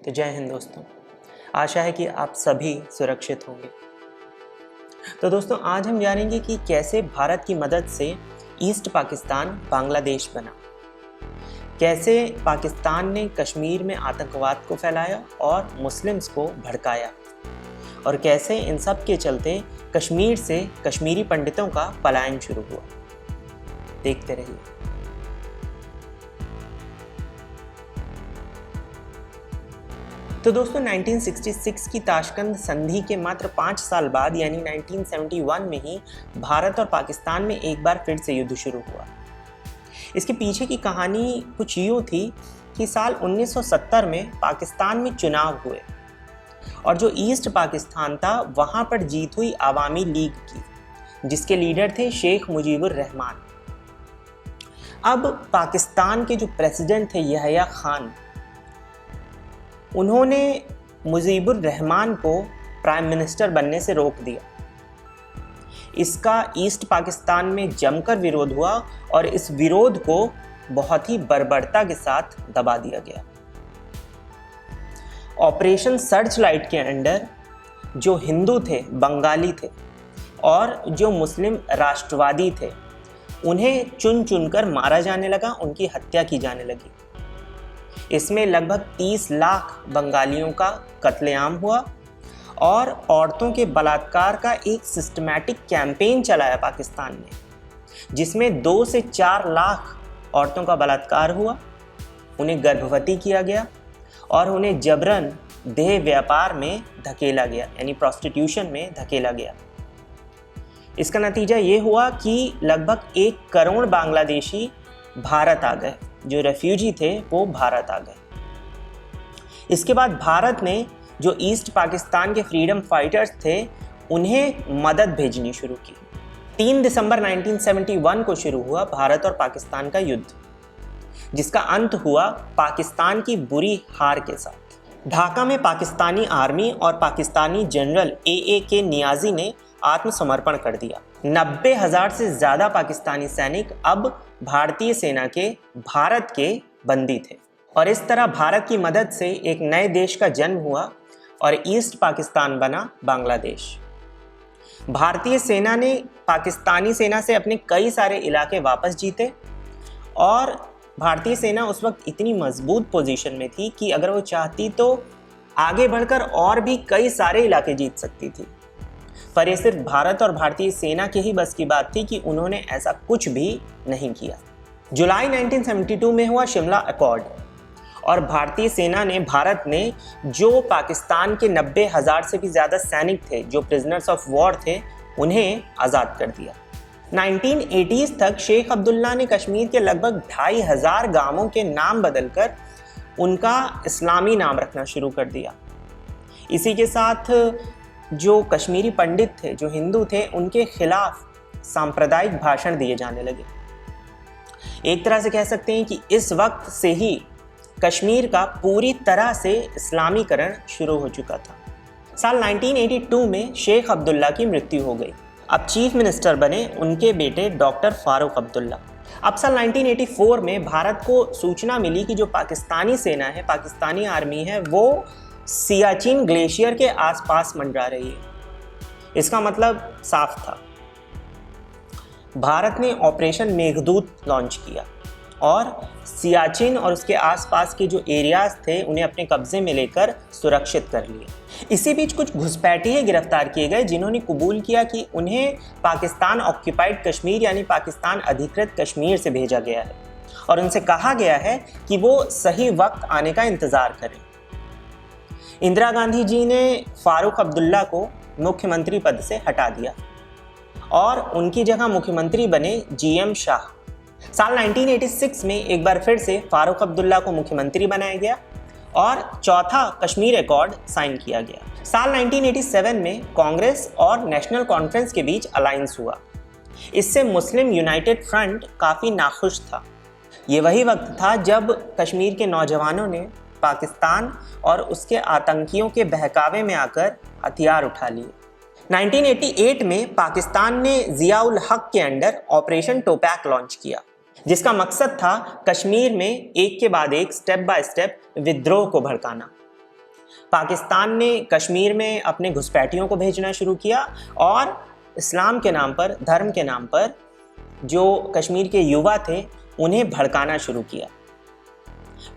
तो जय हिंद दोस्तों। आशा है कि आप सभी सुरक्षित होंगे। तो दोस्तों, आज हम जानेंगे कि कैसे भारत की मदद से ईस्ट पाकिस्तान बांग्लादेश बना, कैसे पाकिस्तान ने कश्मीर में आतंकवाद को फैलाया और मुस्लिम्स को भड़काया, और कैसे इन सब के चलते कश्मीर से कश्मीरी पंडितों का पलायन शुरू हुआ। देखते रहिए। तो दोस्तों, 1966 की ताशकंद संधि के मात्र 5 साल बाद यानी 1971 में ही भारत और पाकिस्तान में एक बार फिर से युद्ध शुरू हुआ। इसके पीछे की कहानी कुछ यूँ थी कि साल 1970 में पाकिस्तान में चुनाव हुए और जो ईस्ट पाकिस्तान था वहाँ पर जीत हुई आवामी लीग की, जिसके लीडर थे शेख मुजीबुर रहमान। अब पाकिस्तान के जो प्रेसिडेंट थे यहया खान, उन्होंने मुजीबुर रहमान को प्राइम मिनिस्टर बनने से रोक दिया। इसका ईस्ट पाकिस्तान में जमकर विरोध हुआ और इस विरोध को बहुत ही बर्बरता के साथ दबा दिया गया। ऑपरेशन सर्च लाइट के अंडर जो हिंदू थे, बंगाली थे और जो मुस्लिम राष्ट्रवादी थे, उन्हें चुन चुनकर मारा जाने लगा, उनकी हत्या की जाने लगी। इसमें लगभग 30 लाख बंगालियों का कत्लेआम हुआ और औरतों के बलात्कार का एक सिस्टमैटिक कैंपेन चलाया पाकिस्तान ने, जिसमें 2 से 4 लाख औरतों का बलात्कार हुआ, उन्हें गर्भवती किया गया और उन्हें जबरन देह व्यापार में धकेला गया, यानी प्रोस्टिट्यूशन में धकेला गया। इसका नतीजा ये हुआ कि लगभग 1 करोड़ बांग्लादेशी भारत आ गए, जो रेफ्यूजी थे वो भारत आ गए। इसके बाद भारत ने जो ईस्ट पाकिस्तान के फ्रीडम फाइटर्स थे उन्हें मदद भेजनी शुरू की। 3 दिसंबर 1971 को शुरू हुआ भारत और पाकिस्तान का युद्ध, जिसका अंत हुआ पाकिस्तान की बुरी हार के साथ। ढाका में पाकिस्तानी आर्मी और पाकिस्तानी जनरल AAK नियाजी ने आत्मसमर्पण कर दिया। 90,000 से ज़्यादा पाकिस्तानी सैनिक अब भारतीय सेना के भारत के बंदी थे और इस तरह भारत की मदद से एक नए देश का जन्म हुआ और ईस्ट पाकिस्तान बना बांग्लादेश। भारतीय सेना ने पाकिस्तानी सेना से अपने कई सारे इलाके वापस जीते और भारतीय सेना उस वक्त इतनी मजबूत पोजीशन में थी कि अगर वो चाहती तो आगे बढ़कर और भी कई सारे इलाके जीत सकती थी। पर यह सिर्फ भारत और भारतीय सेना के ही बस की बात थी कि उन्होंने ऐसा कुछ भी नहीं किया। जुलाई 1972 में हुआ शिमला अकॉर्ड और भारतीय सेना ने, भारत ने जो पाकिस्तान के 90,000 से भी ज़्यादा सैनिक थे, जो प्रिजनर्स ऑफ वॉर थे, उन्हें आज़ाद कर दिया। 1980s तक शेख अब्दुल्ला ने कश्मीर के लगभग 2,500 गांवों के नाम बदलकर उनका इस्लामी नाम रखना शुरू कर दिया। इसी के साथ जो कश्मीरी पंडित थे, जो हिंदू थे, उनके खिलाफ सांप्रदायिक भाषण दिए जाने लगे। एक तरह से कह सकते हैं कि इस वक्त से ही कश्मीर का पूरी तरह से इस्लामीकरण शुरू हो चुका था। साल 1982 में शेख अब्दुल्ला की मृत्यु हो गई। अब चीफ मिनिस्टर बने उनके बेटे डॉक्टर फारूक अब्दुल्ला। अब साल 1984 में भारत को सूचना मिली कि जो पाकिस्तानी सेना है, पाकिस्तानी आर्मी है, वो सियाचिन ग्लेशियर के आसपास मंडरा रही है। इसका मतलब साफ था, भारत ने ऑपरेशन मेघदूत लॉन्च किया और सियाचिन और उसके आसपास के जो एरियाज थे उन्हें अपने कब्जे में लेकर सुरक्षित कर लिया। इसी बीच कुछ घुसपैठिए गिरफ्तार किए गए, जिन्होंने कबूल किया कि उन्हें पाकिस्तान ऑक्यूपाइड कश्मीर यानी पाकिस्तान अधिकृत कश्मीर से भेजा गया है और उनसे कहा गया है कि वो सही वक्त आने का इंतज़ार करें। इंदिरा गांधी जी ने फारूक अब्दुल्ला को मुख्यमंत्री पद से हटा दिया और उनकी जगह मुख्यमंत्री बने GM शाह। साल 1986 में एक बार फिर से फारूक अब्दुल्ला को मुख्यमंत्री बनाया गया और चौथा कश्मीर अकॉर्ड साइन किया गया। साल 1987 में कांग्रेस और नेशनल कॉन्फ्रेंस के बीच अलायंस हुआ। इससे मुस्लिम यूनाइटेड फ्रंट काफ़ी नाखुश था। ये वही वक्त था जब कश्मीर के नौजवानों ने पाकिस्तान और उसके आतंकियों के बहकावे में आकर हथियार उठा लिए। 1988 में पाकिस्तान ने जिया उल हक के अंडर ऑपरेशन टोपैक लॉन्च किया, जिसका मकसद था कश्मीर में एक के बाद एक स्टेप बाय स्टेप विद्रोह को भड़काना। पाकिस्तान ने कश्मीर में अपने घुसपैठियों को भेजना शुरू किया और इस्लाम के नाम पर, धर्म के नाम पर जो कश्मीर के युवा थे उन्हें भड़काना शुरू किया।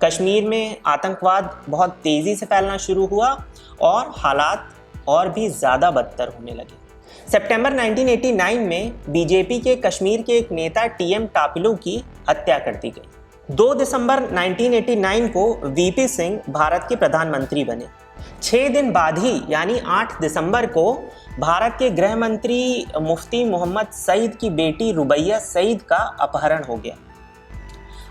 कश्मीर में आतंकवाद बहुत तेज़ी से फैलना शुरू हुआ और हालात और भी ज़्यादा बदतर होने लगे। सितंबर 1989 में बीजेपी के कश्मीर के एक नेता टीएम टापिलू की हत्या कर दी गई। 2 दिसंबर 1989 को वीपी सिंह भारत के प्रधानमंत्री बने। 6 दिन बाद ही यानी 8 दिसंबर को भारत के गृह मंत्री मुफ्ती मोहम्मद सईद की बेटी रुबैया सईद का अपहरण हो गया।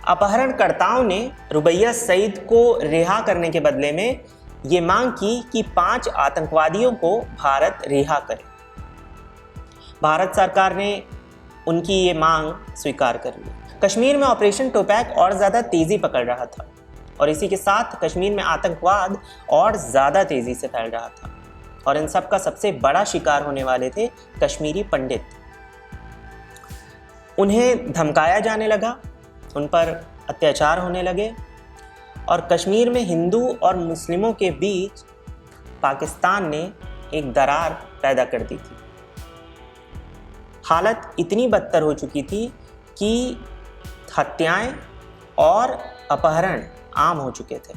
अपहरणकर्ताओं ने रुबैया सईद को रिहा करने के बदले में ये मांग की कि 5 आतंकवादियों को भारत रिहा करे। भारत सरकार ने उनकी ये मांग स्वीकार कर ली। कश्मीर में ऑपरेशन टोपैक और ज़्यादा तेज़ी पकड़ रहा था और इसी के साथ कश्मीर में आतंकवाद और ज़्यादा तेज़ी से फैल रहा था और इन सब का सबसे बड़ा शिकार होने वाले थे कश्मीरी पंडित। उन्हें धमकाया जाने लगा, उन पर अत्याचार होने लगे और कश्मीर में हिंदू और मुस्लिमों के बीच पाकिस्तान ने एक दरार पैदा कर दी थी। हालत इतनी बदतर हो चुकी थी कि हत्याएं और अपहरण आम हो चुके थे।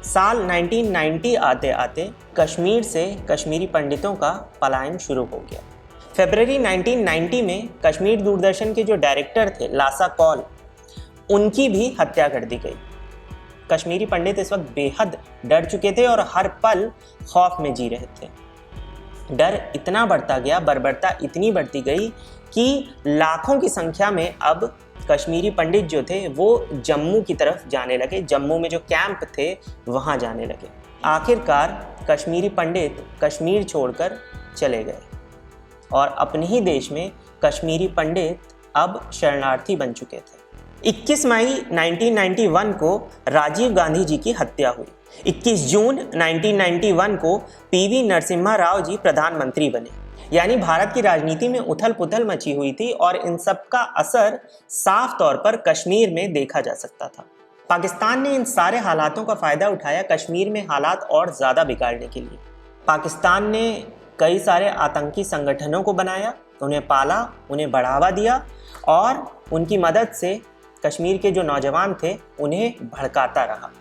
साल 1990 आते आते कश्मीर से कश्मीरी पंडितों का पलायन शुरू हो गया। फरवरी 1990 में कश्मीर दूरदर्शन के जो डायरेक्टर थे लासा कौल, उनकी भी हत्या कर दी गई। कश्मीरी पंडित इस वक्त बेहद डर चुके थे और हर पल खौफ में जी रहे थे। डर इतना बढ़ता गया, बर्बरता इतनी बढ़ती गई कि लाखों की संख्या में अब कश्मीरी पंडित जो थे वो जम्मू की तरफ जाने लगे। जम्मू में जो कैंप थे वहाँ जाने लगे। आखिरकार कश्मीरी पंडित कश्मीर छोड़कर चले गए और अपने ही देश में कश्मीरी पंडित अब शरणार्थी बन चुके थे। 21 मई 1991 को राजीव गांधी जी की हत्या हुई। 21 जून 1991 को पीवी नरसिम्हा राव जी प्रधानमंत्री बने। यानी भारत की राजनीति में उथल पुथल मची हुई थी और इन सब का असर साफ तौर पर कश्मीर में देखा जा सकता था। पाकिस्तान ने इन सारे हालातों का फ़ायदा उठाया कश्मीर में हालात और ज़्यादा बिगाड़ने के लिए। पाकिस्तान ने कई सारे आतंकी संगठनों को बनाया, उन्हें पाला, उन्हें बढ़ावा दिया और उनकी मदद से कश्मीर के जो नौजवान थे उन्हें भड़काता रहा।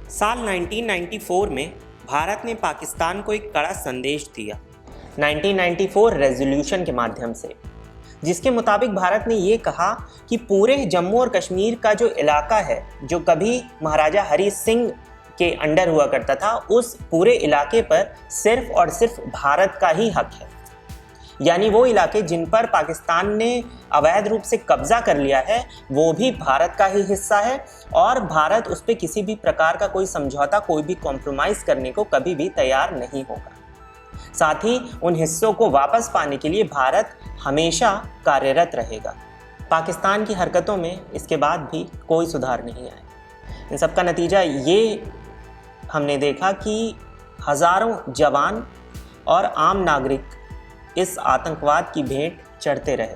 साल 1994 में भारत ने पाकिस्तान को एक कड़ा संदेश दिया 1994 रेजोल्यूशन के माध्यम से, जिसके मुताबिक भारत ने ये कहा कि पूरे जम्मू और कश्मीर का जो इलाका है, जो कभी महाराजा हरि सिंह के अंडर हुआ करता था, उस पूरे इलाके पर सिर्फ और सिर्फ भारत का ही हक है। यानी वो इलाके जिन पर पाकिस्तान ने अवैध रूप से कब्जा कर लिया है वो भी भारत का ही हिस्सा है और भारत उस पर किसी भी प्रकार का कोई समझौता, कोई भी कॉम्प्रोमाइज़ करने को कभी भी तैयार नहीं होगा। साथ ही उन हिस्सों को वापस पाने के लिए भारत हमेशा कार्यरत रहेगा। पाकिस्तान की हरकतों में इसके बाद भी कोई सुधार नहीं आया। इन सब का नतीजा ये हमने देखा कि हज़ारों जवान और आम नागरिक इस आतंकवाद की भेंट चढ़ते रहे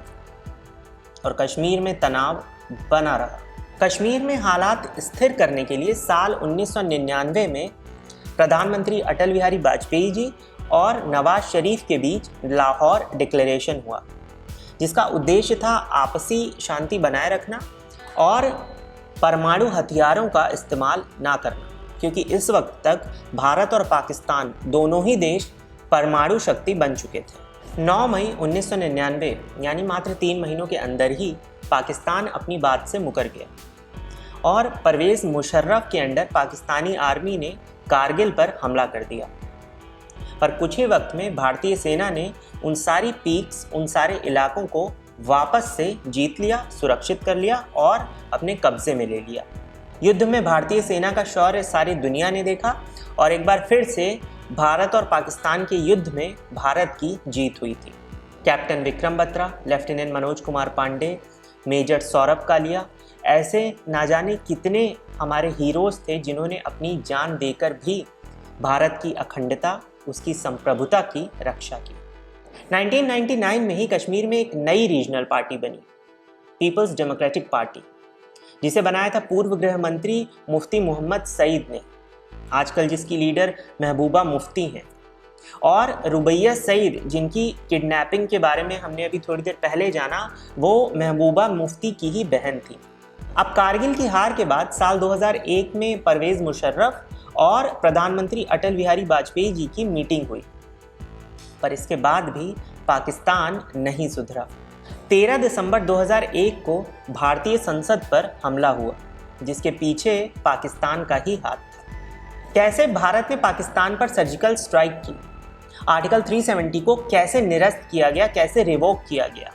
और कश्मीर में तनाव बना रहा। कश्मीर में हालात स्थिर करने के लिए साल 1999 में प्रधानमंत्री अटल बिहारी वाजपेयी जी और नवाज शरीफ के बीच लाहौर डिक्लेरेशन हुआ, जिसका उद्देश्य था आपसी शांति बनाए रखना और परमाणु हथियारों का इस्तेमाल ना करना, क्योंकि इस वक्त तक भारत और पाकिस्तान दोनों ही देश परमाणु शक्ति बन चुके थे। 9 मई 1999 यानी मात्र 3 महीनों के अंदर ही पाकिस्तान अपनी बात से मुकर गया और परवेज़ मुशर्रफ के अंडर पाकिस्तानी आर्मी ने कारगिल पर हमला कर दिया। पर कुछ ही वक्त में भारतीय सेना ने उन सारी पीक्स, उन सारे इलाकों को वापस से जीत लिया, सुरक्षित कर लिया और अपने कब्जे में ले लिया। युद्ध में भारतीय सेना का शौर्य सारी दुनिया ने देखा और एक बार फिर से भारत और पाकिस्तान के युद्ध में भारत की जीत हुई थी। Captain Vikram Batra, lieutenant Manoj Kumar Pandey, major Saurabh Kalia, ऐसे ना जाने कितने हमारे हीरोज़ थे जिन्होंने अपनी जान देकर भी भारत की अखंडता, उसकी संप्रभुता की रक्षा की। 1999 में ही कश्मीर में एक नई रीजनल पार्टी बनी, पीपल्स डेमोक्रेटिक पार्टी, जिसे बनाया था पूर्व गृह मंत्री मुफ्ती मोहम्मद सईद ने। आजकल जिसकी लीडर महबूबा मुफ्ती हैं, और रुबैया सईद जिनकी किडनैपिंग के बारे में हमने अभी थोड़ी देर पहले जाना, वो महबूबा मुफ्ती की ही बहन थी। अब कारगिल की हार के बाद साल 2001 में परवेज़ मुशर्रफ और प्रधानमंत्री अटल बिहारी वाजपेयी जी की मीटिंग हुई, पर इसके बाद भी पाकिस्तान नहीं सुधरा। 13 दिसंबर 2001 को भारतीय संसद पर हमला हुआ, जिसके पीछे पाकिस्तान का ही हाथ था। कैसे भारत ने पाकिस्तान पर सर्जिकल स्ट्राइक की, आर्टिकल 370 को कैसे निरस्त किया गया, कैसे रिवोक किया गया,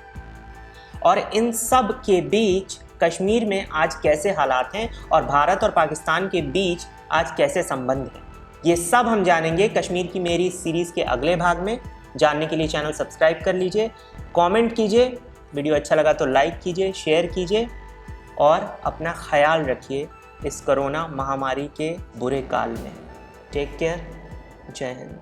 और इन सब के बीच कश्मीर में आज कैसे हालात हैं और भारत और पाकिस्तान के बीच आज कैसे संबंध हैं, ये सब हम जानेंगे कश्मीर की मेरी सीरीज़ के अगले भाग में। जानने के लिए चैनल सब्सक्राइब कर लीजिए, कमेंट कीजिए, वीडियो अच्छा लगा तो लाइक कीजिए, शेयर कीजिए, और अपना ख्याल रखिए इस कोरोना महामारी के बुरे काल में। टेक केयर, जय हिंद।